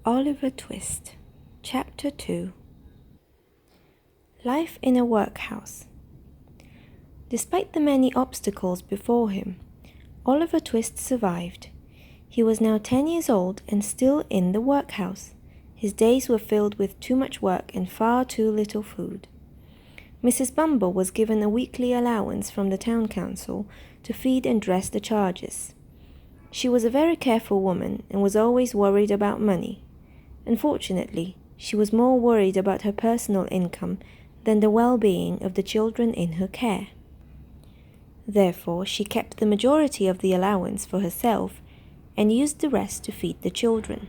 Oliver Twist, Chapter 2. Life in a Workhouse. Despite the many obstacles before him, Oliver Twist survived. He was now 10 years old and still in the workhouse. His days were filled with too much work and far too little food. Mrs. Bumble was given a weekly allowance from the town council to feed and dress the charges. She was a very careful woman and was always worried about money. Unfortunately, she was more worried about her personal income than the well-being of the children in her care. Therefore, she kept the majority of the allowance for herself and used the rest to feed the children.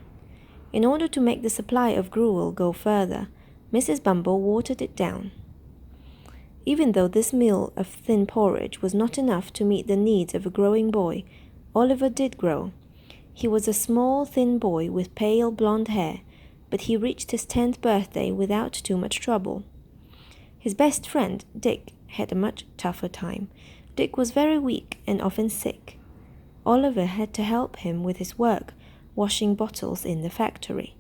In order to make the supply of gruel go further, Mrs. Bumble watered it down. Even though this meal of thin porridge was not enough to meet the needs of a growing boy, Oliver did grow. He was a small, thin boy with pale blonde hair, but he reached his 10th birthday without too much trouble. His best friend, Dick, had a much tougher time. Dick was very weak and often sick. Oliver had to help him with his work, washing bottles in the factory.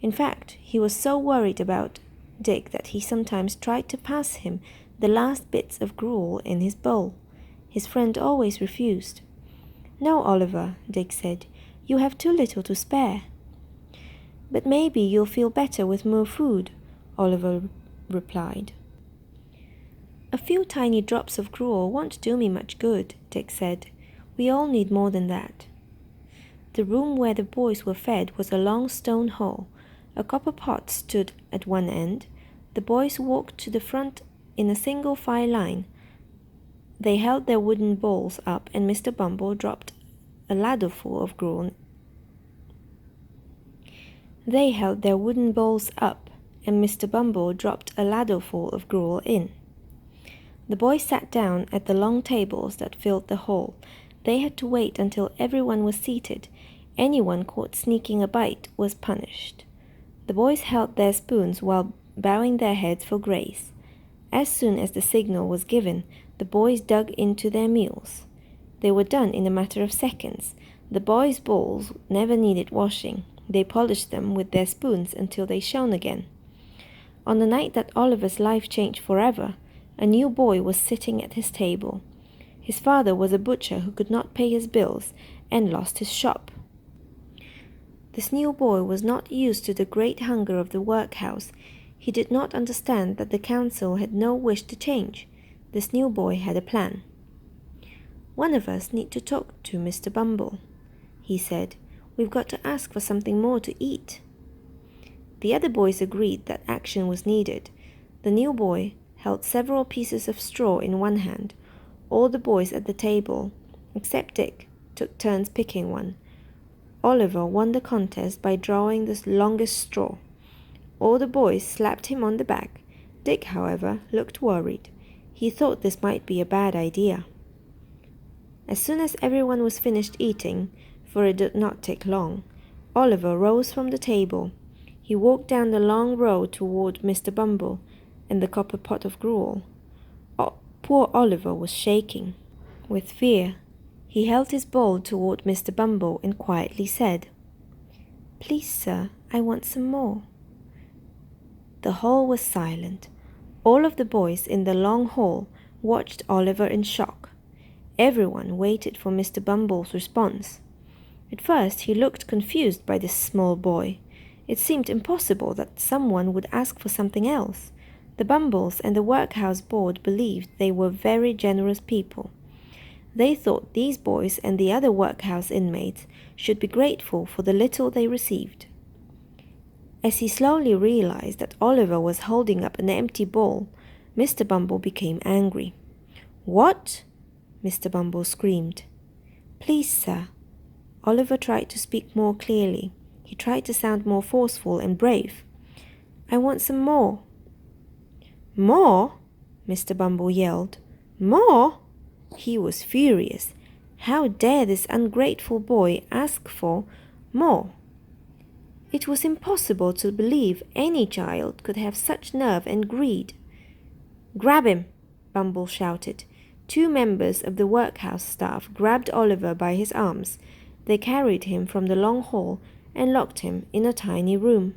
In fact, he was so worried about Dick that he sometimes tried to pass him the last bits of gruel in his bowl. His friend always refused. "No, Oliver," Dick said, "you have too little to spare." "But maybe you'll feel better with more food," Oliver replied. "A few tiny drops of gruel won't do me much good," Dick said. "We all need more than that." The room where the boys were fed was a long stone hall. A copper pot stood at one end. The boys walked to the front in a single file line. They held their wooden bowls up and Mr. Bumble dropped a ladleful of gruel. They held their wooden bowls up and Mr. Bumble dropped a ladleful of gruel in. The boys sat down at the long tables that filled the hall. They had to wait until everyone was seated. Anyone caught sneaking a bite was punished. The boys held their spoons while bowing their heads for grace. As soon as the signal was given, the boys dug into their meals. They were done in a matter of seconds. The boys' bowls never needed washing. They polished them with their spoons until they shone again. On the night that Oliver's life changed forever, a new boy was sitting at his table. His father was a butcher who could not pay his bills and lost his shop. This new boy was not used to the great hunger of the workhouse. He did not understand that the council had no wish to change. This new boy had a plan. "One of us need to talk to Mr. Bumble," he said. "We've got to ask for something more to eat." The other boys agreed that action was needed. The new boy held several pieces of straw in one hand. All the boys at the table, except Dick, took turns picking one. Oliver won the contest by drawing the longest straw. All the boys slapped him on the back. Dick, however, looked worried. He thought this might be a bad idea. As soon as everyone was finished eating, for it did not take long, Oliver rose from the table. He walked down the long row toward Mr. Bumble and the copper pot of gruel. Poor Oliver was shaking with fear. He held his bowl toward Mr. Bumble and quietly said, "Please, sir, I want some more." The hall was silent. All of the boys in the long hall watched Oliver in shock. Everyone waited for Mr. Bumble's response. At first he looked confused by this small boy. It seemed impossible that someone would ask for something else. The Bumbles and the workhouse board believed they were very generous people. They thought these boys and the other workhouse inmates should be grateful for the little they received. As he slowly realized that Oliver was holding up an empty bowl, Mr. Bumble became angry. "What?" Mr. Bumble screamed. "Please, sir." Oliver tried to speak more clearly. He tried to sound more forceful and brave. "I want some more." "More?" Mr. Bumble yelled. "More?" He was furious. How dare this ungrateful boy ask for more? It was impossible to believe any child could have such nerve and greed. "Grab him!" Bumble shouted. 2 members of the workhouse staff grabbed Oliver by his arms. They carried him from the long hall and locked him in a tiny room.